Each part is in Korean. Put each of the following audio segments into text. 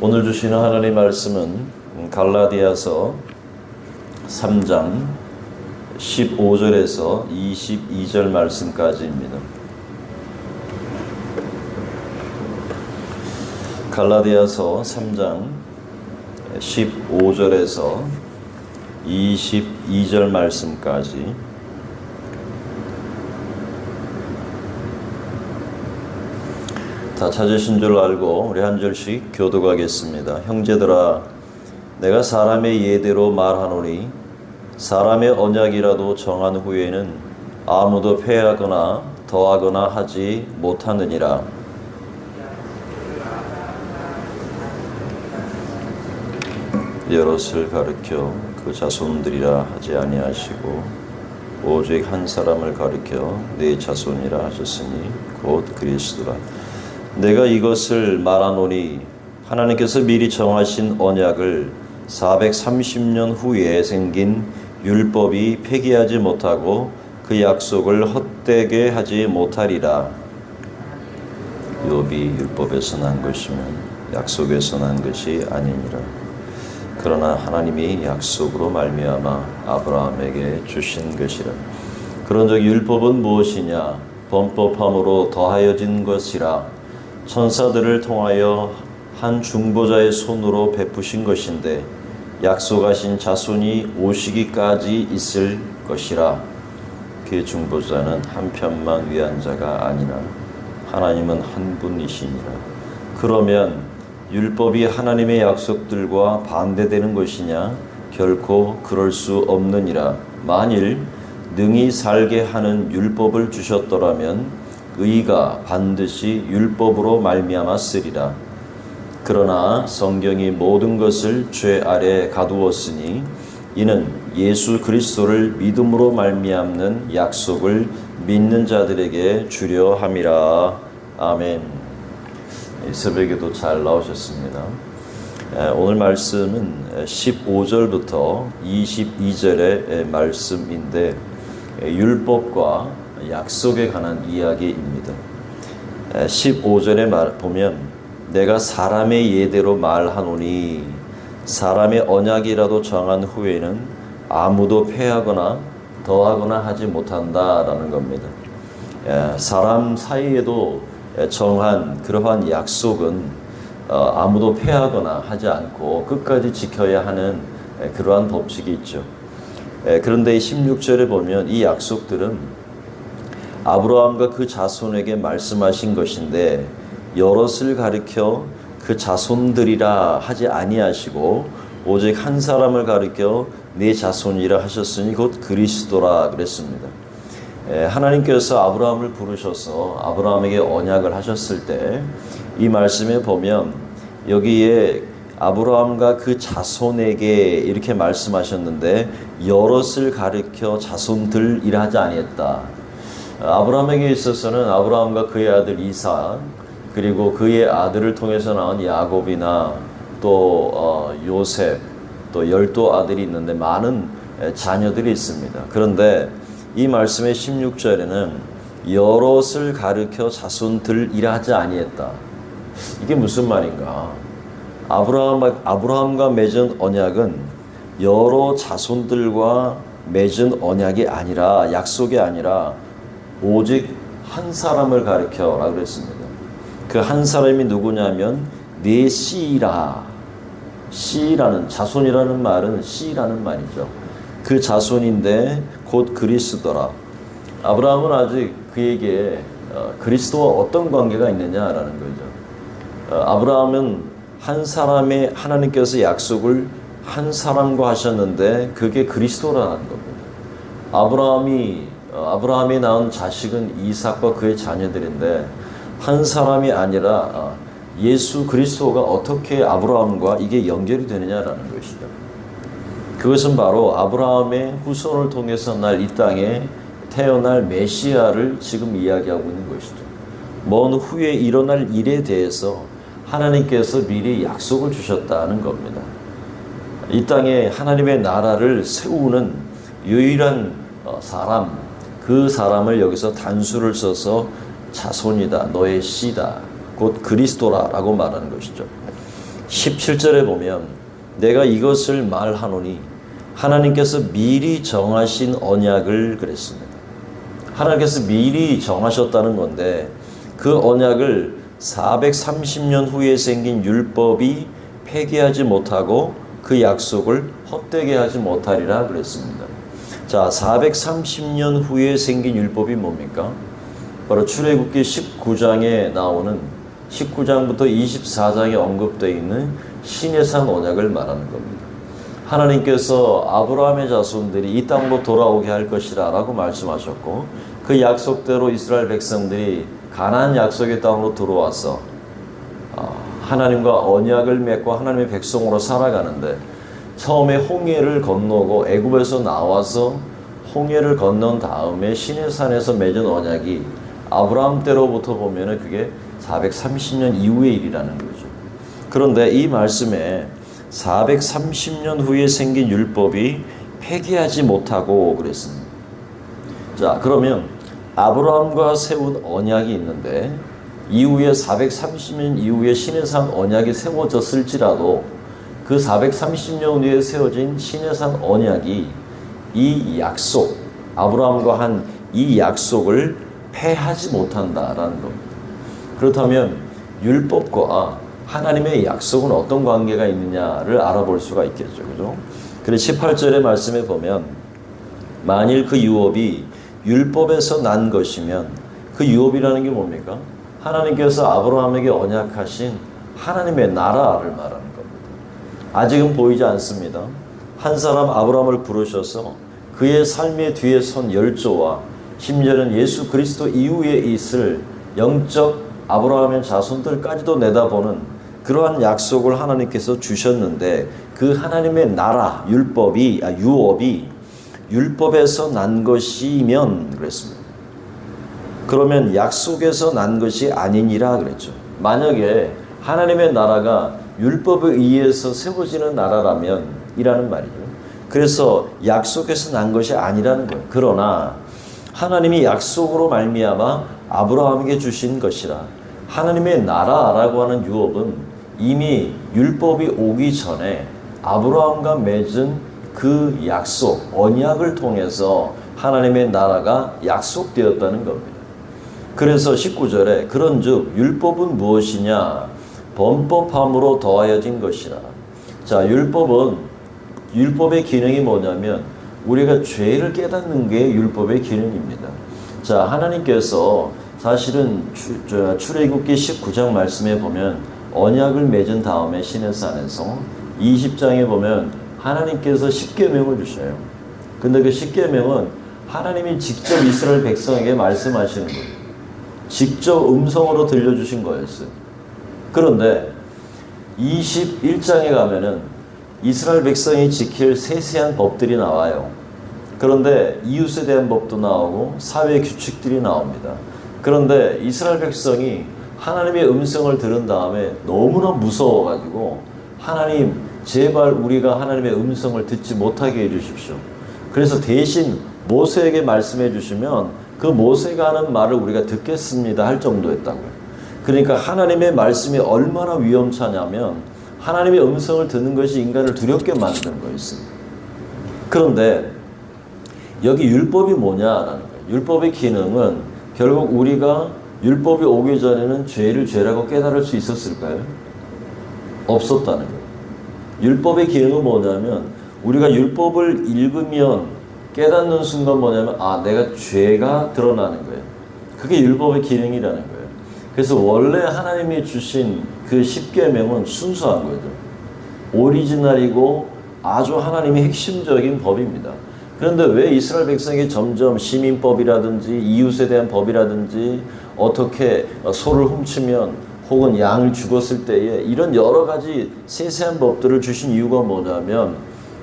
오늘 주시는 하나님의 말씀은 갈라디아서 3장 15절에서 22절 말씀까지입니다. 갈라디아서 3장 15절에서 22절 말씀까지 다 찾으신 줄 알고 우리 한 절씩 교독하겠습니다. 형제들아, 내가 사람의 예대로 말하노니 사람의 언약이라도 정한 후에는 아무도 폐하거나 더하거나 하지 못하느니라. 여럿을 가르쳐 그 자손들이라 하지 아니하시고 오직 한 사람을 가르쳐 네 자손이라 하셨으니 곧 그리스도라. 내가 이것을 말하노니 하나님께서 미리 정하신 언약을 430년 후에 생긴 율법이 폐기하지 못하고 그 약속을 헛되게 하지 못하리라. 욥이 율법에서 난 것이면 약속에서 난 것이 아니니라. 그러나 하나님이 약속으로 말미암아 아브라함에게 주신 것이라. 그런즉 율법은 무엇이냐? 범법함으로 더하여진 것이라. 천사들을 통하여 한 중보자의 손으로 베푸신 것인데 약속하신 자손이 오시기까지 있을 것이라. 그 중보자는 한 편만 위한 자가 아니나 하나님은 한 분이시니라. 그러면 율법이 하나님의 약속들과 반대되는 것이냐? 결코 그럴 수 없느니라. 만일 능히 살게 하는 율법을 주셨더라면 의가 반드시 율법으로 말미암았으리라. 그러나 성경이 모든 것을 죄 아래 가두었으니 이는 예수 그리스도를 믿음으로 말미암는 약속을 믿는 자들에게 주려 함이라. 아멘. 새벽에도 잘 나오셨습니다. 오늘 말씀은 15절부터 22절의 말씀인데 율법과 약속에 관한 이야기입니다. 15절에 보면 내가 사람의 예대로 말하노니 사람의 언약이라도 정한 후에는 아무도 폐하거나 더하거나 하지 못한다라는 겁니다. 사람 사이에도 정한 그러한 약속은 아무도 폐하거나 하지 않고 끝까지 지켜야 하는 그러한 법칙이 있죠. 그런데 이 16절에 보면 이 약속들은 아브라함과 그 자손에게 말씀하신 것인데 여럿을 가리켜 그 자손들이라 하지 아니하시고 오직 한 사람을 가리켜 네 자손이라 하셨으니 곧 그리스도라 그랬습니다. 하나님께서 아브라함을 부르셔서 아브라함에게 언약을 하셨을 때 이 말씀에 보면 여기에 아브라함과 그 자손에게 이렇게 말씀하셨는데 여럿을 가리켜 자손들이라 하지 아니했다. 아브라함에게 있어서는 아브라함과 그의 아들 이삭 그리고 그의 아들을 통해서 나온 야곱이나 또 요셉 또 12 아들이 있는데 많은 자녀들이 있습니다. 그런데 이 말씀의 16절에는 여럿을 가르쳐 자손들이라 하지 아니했다. 이게 무슨 말인가? 아브라함과 맺은 언약은 여러 자손들과 맺은 언약이 아니라 약속이 아니라 오직 한 사람을 가리켜라 그랬습니다. 그 한 사람이 누구냐면 네 씨라. 씨라는 자손이라는 말은 씨라는 말이죠. 그 자손인데 곧 그리스도라. 아브라함은 아직 그에게 그리스도와 어떤 관계가 있느냐라는 거죠. 아브라함은 한 사람의 하나님께서 약속을 한 사람과 하셨는데 그게 그리스도라는 겁니다. 아브라함이 낳은 자식은 이삭과 그의 자녀들인데 한 사람이 아니라 예수 그리스도가 어떻게 아브라함과 이게 연결이 되느냐라는 것이죠. 그것은 바로 아브라함의 후손을 통해서 날 이 땅에 태어날 메시아를 지금 이야기하고 있는 것이죠. 먼 후에 일어날 일에 대해서 하나님께서 미리 약속을 주셨다는 겁니다. 이 땅에 하나님의 나라를 세우는 유일한 사람, 그 사람을 여기서 단수를 써서 자손이다, 너의 씨다, 곧 그리스도라라고 말하는 것이죠. 17절에 보면 내가 이것을 말하노니 하나님께서 미리 정하신 언약을 그랬습니다. 하나님께서 미리 정하셨다는 건데 그 언약을 430년 후에 생긴 율법이 폐기하지 못하고 그 약속을 헛되게 하지 못하리라 그랬습니다. 자, 430년 후에 생긴 율법이 뭡니까? 바로 출애굽기 19장에 나오는 19장부터 24장에 언급되어 있는 시내산 언약을 말하는 겁니다. 하나님께서 아브라함의 자손들이 이 땅으로 돌아오게 할 것이라 라고 말씀하셨고 그 약속대로 이스라엘 백성들이 가나안 약속의 땅으로 들어와서 하나님과 언약을 맺고 하나님의 백성으로 살아가는데 처음에 홍해를 건너고 애굽에서 나와서 홍해를 건넌 다음에 시내산에서 맺은 언약이 아브라함 때로부터 보면은 그게 430년 이후의 일이라는 거죠. 그런데 이 말씀에 430년 후에 생긴 율법이 폐기하지 못하고 그랬습니다. 자, 그러면 아브라함과 세운 언약이 있는데 이후에 430년 이후에 시내산 언약이 세워졌을지라도 그 430년 후에 세워진 시내산 언약이 이 약속, 아브라함과 한 이 약속을 폐하지 못한다라는 겁니다. 그렇다면 율법과 하나님의 약속은 어떤 관계가 있느냐를 알아볼 수가 있겠죠. 그죠? 그래서 18절의 말씀에 보면 만일 그 유업이 율법에서 난 것이면 그 유업이라는 게 뭡니까? 하나님께서 아브라함에게 언약하신 하나님의 나라를 말하는 겁니다. 아직은 보이지 않습니다. 한 사람 아브라함을 부르셔서 그의 삶의 뒤에 선 열조와 심지어는 예수 그리스도 이후에 있을 영적 아브라함의 자손들까지도 내다보는 그러한 약속을 하나님께서 주셨는데 그 하나님의 나라, 유업이 율법에서 난 것이면 그랬습니다. 그러면 약속에서 난 것이 아니니라 그랬죠. 만약에 하나님의 나라가 율법에 의해서 세워지는 나라라면 이라는 말이죠. 그래서 약속에서 난 것이 아니라는 거예요. 그러나 하나님이 약속으로 말미암아 아브라함에게 주신 것이라 하나님의 나라라고 하는 유업은 이미 율법이 오기 전에 아브라함과 맺은 그 약속, 언약을 통해서 하나님의 나라가 약속되었다는 겁니다. 그래서 19절에 그런즉 율법은 무엇이냐? 범법함으로 더하여진 것이라. 자, 율법의 기능이 뭐냐면 우리가 죄를 깨닫는 게 율법의 기능입니다. 자, 하나님께서 사실은 출애굽기 19장 말씀에 보면 언약을 맺은 다음에 시내산에서 20장에 보면 하나님께서 십계명을 주셔요. 근데 그 십계명은 하나님이 직접 이스라엘 백성에게 말씀하시는 거예요. 직접 음성으로 들려주신 거였어요. 그런데 21장에 가면은 이스라엘 백성이 지킬 세세한 법들이 나와요. 그런데 이웃에 대한 법도 나오고 사회 규칙들이 나옵니다. 그런데 이스라엘 백성이 하나님의 음성을 들은 다음에 너무나 무서워가지고 하나님 제발 우리가 하나님의 음성을 듣지 못하게 해주십시오. 그래서 대신 모세에게 말씀해 주시면 그 모세가 하는 말을 우리가 듣겠습니다 할 정도였다고요. 그러니까 하나님의 말씀이 얼마나 위험차냐면 하나님의 음성을 듣는 것이 인간을 두렵게 만드는 거였습니다. 그런데 여기 율법이 뭐냐라는 거예요. 율법의 기능은 결국 우리가 율법이 오기 전에는 죄를 죄라고 깨달을 수 있었을까요? 없었다는 거예요. 율법의 기능은 뭐냐면 우리가 율법을 읽으면 깨닫는 순간 뭐냐면 내가 죄가 드러나는 거예요. 그게 율법의 기능이라는 거예요. 그래서 원래 하나님이 주신 그 십계명은 순수한 거죠. 오리지널이고 아주 하나님의 핵심적인 법입니다. 그런데 왜 이스라엘 백성에게 점점 시민법이라든지 이웃에 대한 법이라든지 어떻게 소를 훔치면 혹은 양을 죽었을 때에 이런 여러 가지 세세한 법들을 주신 이유가 뭐냐면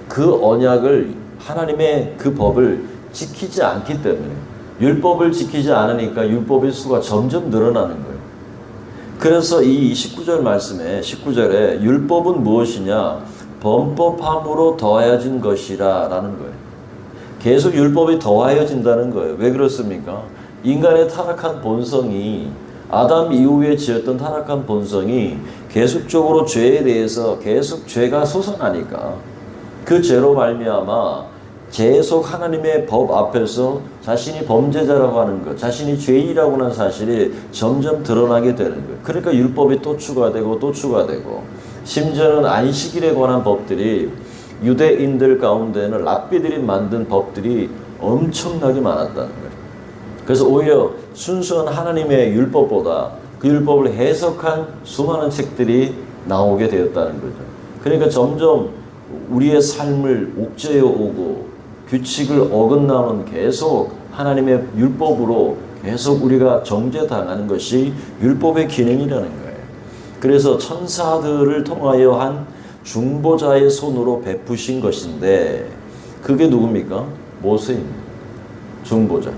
그 언약을 하나님의 그 법을 지키지 않기 때문에 율법을 지키지 않으니까 율법의 수가 점점 늘어나는 거예요. 그래서 이 19절 말씀에 19절에 율법은 무엇이냐? 범법함으로 더하여진 것이라 라는 거예요. 계속 율법이 더하여진다는 거예요. 왜 그렇습니까? 인간의 타락한 본성이 아담 이후에 지었던 타락한 본성이 계속적으로 죄에 대해서 계속 죄가 솟아나니까 그 죄로 말미암아 계속 하나님의 법 앞에서 자신이 범죄자라고 하는 것, 자신이 죄인이라고 하는 사실이 점점 드러나게 되는 거예요. 그러니까 율법이 또 추가되고 또 추가되고, 심지어는 안식일에 관한 법들이 유대인들 가운데는 랍비들이 만든 법들이 엄청나게 많았다는 거예요. 그래서 오히려 순수한 하나님의 율법보다 그 율법을 해석한 수많은 책들이 나오게 되었다는 거죠. 그러니까 점점 우리의 삶을 옥죄어 오고 규칙을 어긋나는 계속 하나님의 율법으로 계속 우리가 정죄당하는 것이 율법의 기능이라는 거예요. 그래서 천사들을 통하여 한 중보자의 손으로 베푸신 것인데, 그게 누굽니까? 모세입니다. 중보자.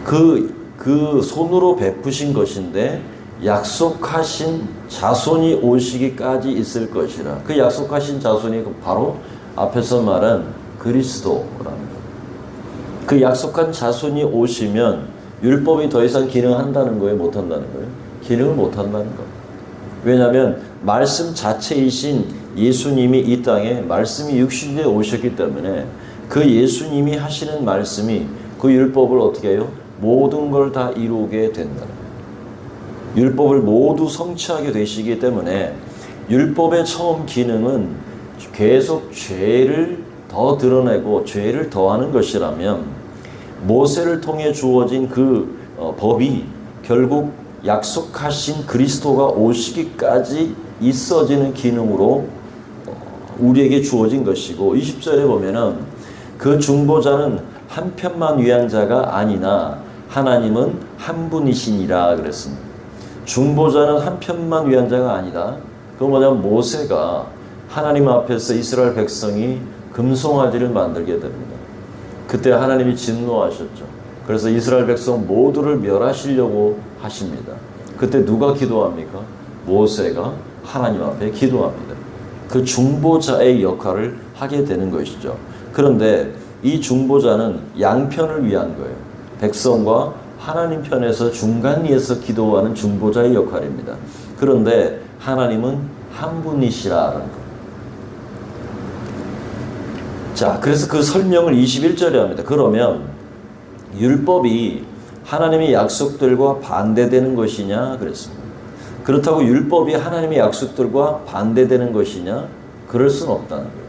그 손으로 베푸신 것인데 약속하신 자손이 오시기까지 있을 것이라. 그 약속하신 자손이 바로 앞에서 말한 그리스도라는 것. 그 약속한 자손이 오시면 율법이 더 이상 기능한다는 거예요? 못한다는 거예요? 기능을 못한다는 것. 왜냐하면 말씀 자체이신 예수님이 이 땅에 말씀이 육신에 오셨기 때문에 그 예수님이 하시는 말씀이 그 율법을 어떻게 해요? 모든 걸 다 이루게 된다는 거예요. 율법을 모두 성취하게 되시기 때문에 율법의 처음 기능은 계속 죄를 더 드러내고 죄를 더하는 것이라면, 모세를 통해 주어진 그 법이 결국 약속하신 그리스도가 오시기까지 있어지는 기능으로 우리에게 주어진 것이고, 20절에 보면은 그 중보자는 한 편만 위한 자가 아니나 하나님은 한 분이시니라 그랬습니다. 중보자는 한 편만 위한 자가 아니다. 그건 뭐냐면 모세가 하나님 앞에서 이스라엘 백성이 금송아지를 만들게 됩니다. 그때 하나님이 진노하셨죠. 그래서 이스라엘 백성 모두를 멸하시려고 하십니다. 그때 누가 기도합니까? 모세가 하나님 앞에 기도합니다. 그 중보자의 역할을 하게 되는 것이죠. 그런데 이 중보자는 양편을 위한 거예요. 백성과 하나님 편에서 중간에서 기도하는 중보자의 역할입니다. 그런데 하나님은 한 분이시라는 것. 자, 그래서 그 설명을 21절에 합니다. 그러면 율법이 하나님의 약속들과 반대되는 것이냐 그랬습니다. 그렇다고 율법이 하나님의 약속들과 반대되는 것이냐? 그럴 수는 없다는 거예요.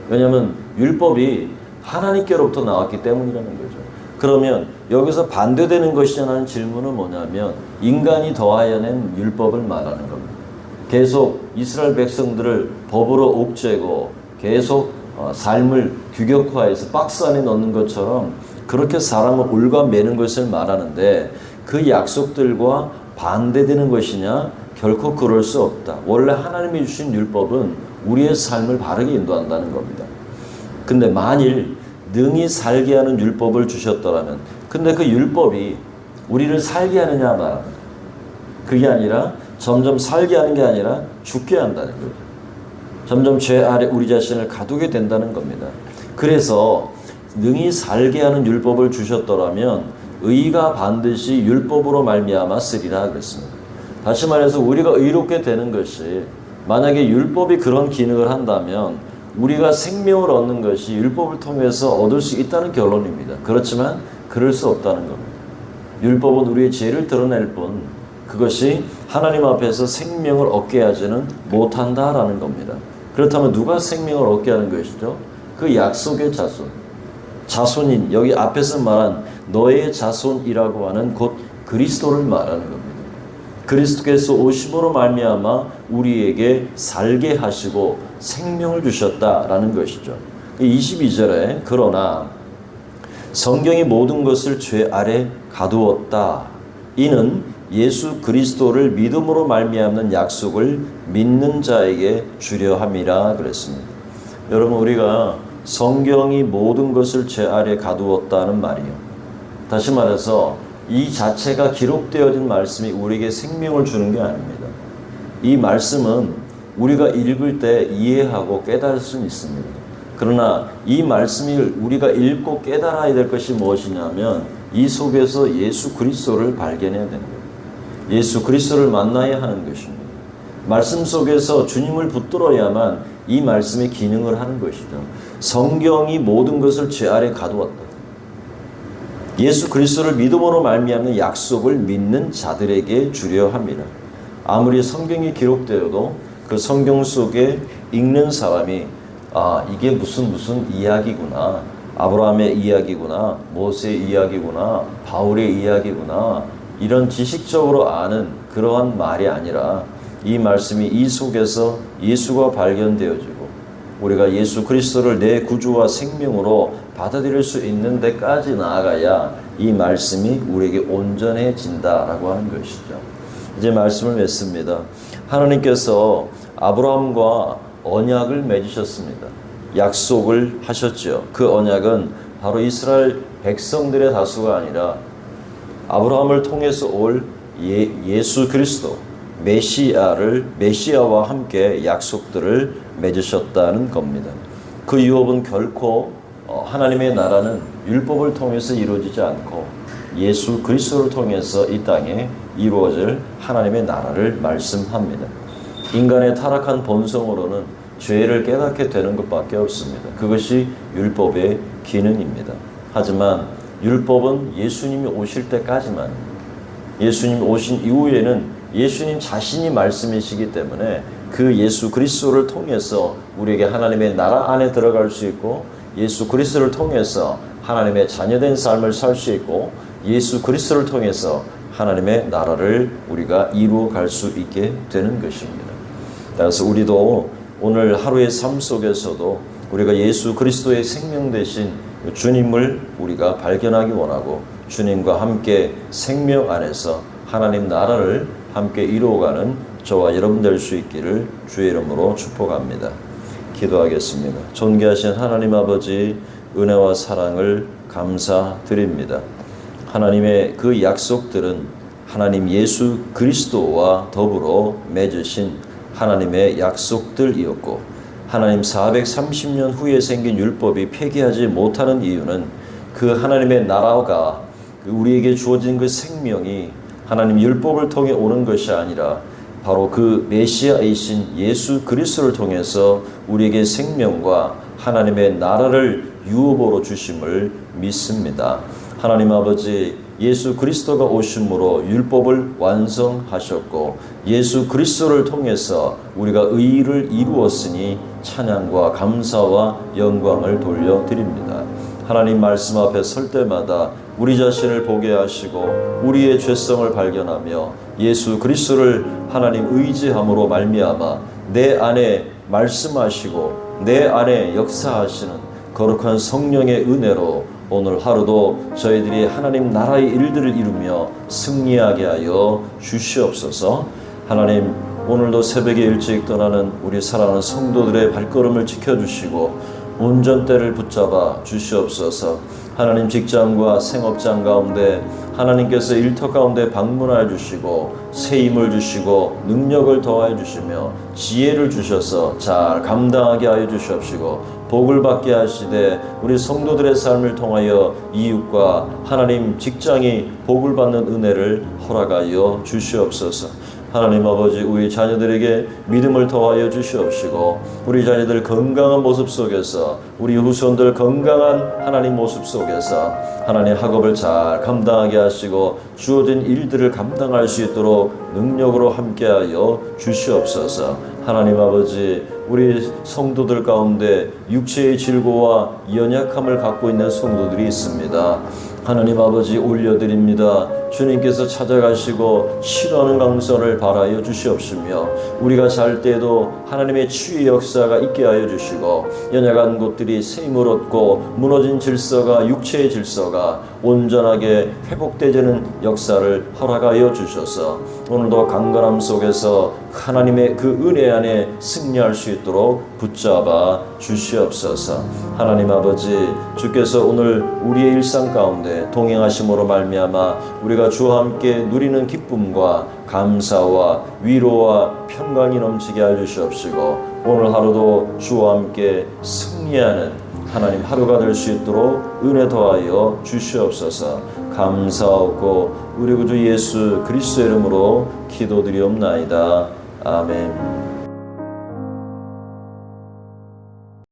왜냐하면 율법이 하나님께로부터 나왔기 때문이라는 거죠. 그러면 여기서 반대되는 것이냐는 질문은 뭐냐면 인간이 더하여 낸 율법을 말하는 겁니다. 계속 이스라엘 백성들을 법으로 옥죄고 계속 삶을 규격화해서 박스 안에 넣는 것처럼 그렇게 사람을 올가매는 것을 말하는데, 그 약속들과 반대되는 것이냐? 결코 그럴 수 없다. 원래 하나님이 주신 율법은 우리의 삶을 바르게 인도한다는 겁니다. 근데 만일 능히 살게 하는 율법을 주셨더라면, 근데 그 율법이 우리를 살게 하느냐 말합니다. 그게 아니라 점점 살게 하는 게 아니라 죽게 한다는 거죠. 점점 죄 아래 우리 자신을 가두게 된다는 겁니다. 그래서 능히 살게 하는 율법을 주셨더라면 의가 반드시 율법으로 말미암아 쓰리라 그랬습니다. 다시 말해서 우리가 의롭게 되는 것이, 만약에 율법이 그런 기능을 한다면 우리가 생명을 얻는 것이 율법을 통해서 얻을 수 있다는 결론입니다. 그렇지만 그럴 수 없다는 겁니다. 율법은 우리의 죄를 드러낼 뿐 그것이 하나님 앞에서 생명을 얻게 하지는 못한다라는 겁니다. 그렇다면 누가 생명을 얻게 하는 것이죠? 그 약속의 자손인 여기 앞에서 말한 너의 자손이라고 하는 곧 그리스도를 말하는 겁니다. 그리스도께서 오심으로 말미암아 우리에게 살게 하시고 생명을 주셨다라는 것이죠. 22절에 그러나 성경이 모든 것을 죄 아래 가두었다. 이는 예수 그리스도를 믿음으로 말미암는 약속을 믿는 자에게 주려 함이라 그랬습니다. 여러분, 우리가 성경이 모든 것을 죄 아래 가두었다는 말이요. 다시 말해서 이 자체가 기록되어진 말씀이 우리에게 생명을 주는 게 아닙니다. 이 말씀은 우리가 읽을 때 이해하고 깨달을 수는 있습니다. 그러나 이 말씀이 우리가 읽고 깨달아야 될 것이 무엇이냐면 이 속에서 예수 그리스도를 발견해야 되는 거예요. 예수 그리스도를 만나야 하는 것입니다. 말씀 속에서 주님을 붙들어야만 이 말씀의 기능을 하는 것이죠. 성경이 모든 것을 제 아래 가두었다. 예수 그리스도를 믿음으로 말미암는 약속을 믿는 자들에게 주려 합니다. 아무리 성경이 기록되어도 그 성경 속에 읽는 사람이 이게 무슨 이야기구나, 아브라함의 이야기구나, 모세의 이야기구나, 바울의 이야기구나, 이런 지식적으로 아는 그러한 말이 아니라 이 말씀이 이 속에서 예수가 발견되어지고 우리가 예수 그리스도를 내 구주와 생명으로 받아들일 수 있는 데까지 나아가야 이 말씀이 우리에게 온전해진다라고 하는 것이죠. 이제 말씀을 맺습니다. 하나님께서 아브라함과 언약을 맺으셨습니다. 약속을 하셨죠. 그 언약은 바로 이스라엘 백성들의 다수가 아니라 아브라함을 통해서 올 예수 그리스도 메시아와 함께 약속들을 맺으셨다는 겁니다. 그 유업은 결코 하나님의 나라는 율법을 통해서 이루어지지 않고 예수 그리스도를 통해서 이 땅에 이루어질 하나님의 나라를 말씀합니다. 인간의 타락한 본성으로는 죄를 깨닫게 되는 것밖에 없습니다. 그것이 율법의 기능입니다. 하지만 율법은 예수님이 오실 때까지만, 예수님이 오신 이후에는 예수님 자신이 말씀이시기 때문에 그 예수 그리스도를 통해서 우리에게 하나님의 나라 안에 들어갈 수 있고, 예수 그리스도를 통해서 하나님의 자녀된 삶을 살 수 있고, 예수 그리스도를 통해서 하나님의 나라를 우리가 이루어 갈 수 있게 되는 것입니다. 따라서 우리도 오늘 하루의 삶 속에서도 우리가 예수 그리스도의 생명 되신 주님을 우리가 발견하기 원하고, 주님과 함께 생명 안에서 하나님 나라를 함께 이루어가는 저와 여러분 될 수 있기를 주의 이름으로 축복합니다. 기도하겠습니다. 존귀하신 하나님 아버지, 은혜와 사랑을 감사드립니다. 하나님의 그 약속들은 하나님 예수 그리스도와 더불어 맺으신 하나님의 약속들이었고, 하나님 430년 후에 생긴 율법이 폐기하지 못하는 이유는 그 하나님의 나라가 우리에게 주어진 그 생명이 하나님 율법을 통해 오는 것이 아니라 바로 그 메시아이신 예수 그리스도를 통해서 우리에게 생명과 하나님의 나라를 유업으로 주심을 믿습니다. 하나님 아버지, 예수 그리스도가 오심으로 율법을 완성하셨고 예수 그리스도를 통해서 우리가 의를 이루었으니 찬양과 감사와 영광을 돌려드립니다. 하나님 말씀 앞에 설 때마다 우리 자신을 보게 하시고 우리의 죄성을 발견하며 예수 그리스도를 하나님 의지함으로 말미암아 내 안에 말씀하시고 내 안에 역사하시는 거룩한 성령의 은혜로 오늘 하루도 저희들이 하나님 나라의 일들을 이루며 승리하게 하여 주시옵소서. 하나님, 오늘도 새벽에 일찍 떠나는 우리 사랑하는 성도들의 발걸음을 지켜주시고 운전대를 붙잡아 주시옵소서. 하나님, 직장과 생업장 가운데 하나님께서 일터 가운데 방문하여 주시고 새 힘을 주시고 능력을 더하여 주시며 지혜를 주셔서 잘 감당하게 하여 주시옵시고 복을 받게 하시되 우리 성도들의 삶을 통하여 이웃과 하나님 직장이 복을 받는 은혜를 허락하여 주시옵소서. 하나님 아버지, 우리 자녀들에게 믿음을 더하여 주시옵시고 우리 자녀들 건강한 모습 속에서, 우리 후손들 건강한 하나님 모습 속에서 하나님 학업을 잘 감당하게 하시고 주어진 일들을 감당할 수 있도록 능력으로 함께하여 주시옵소서. 하나님 아버지, 우리 성도들 가운데 육체의 질고와 연약함을 갖고 있는 성도들이 있습니다. 하나님 아버지, 올려드립니다. 주님께서 찾아가시고 치료하는 강선을 바라여 주시옵시며 우리가 잘 때도 하나님의 치유의 역사가 있게 하여 주시고 연약한 곳들이 새 힘을 얻고 무너진 질서가, 육체의 질서가 온전하게 회복되는 역사를 허락하여 주셔서 오늘도 강건함 속에서 하나님의 그 은혜 안에 승리할 수 있도록 붙잡아 주시옵소서. 하나님 아버지, 주께서 오늘 우리의 일상 가운데 동행하심으로 말미암아 우리가 주와 함께 누리는 기쁨과 감사와 위로와 평강이 넘치게 하여 주시옵시고 오늘 하루도 주와 함께 승리하는 하나님 하루가 될 수 있도록 은혜 더하여 주시옵소서. 감사하고 우리 구주 예수 그리스도의 이름으로 기도드리옵나이다. 아멘.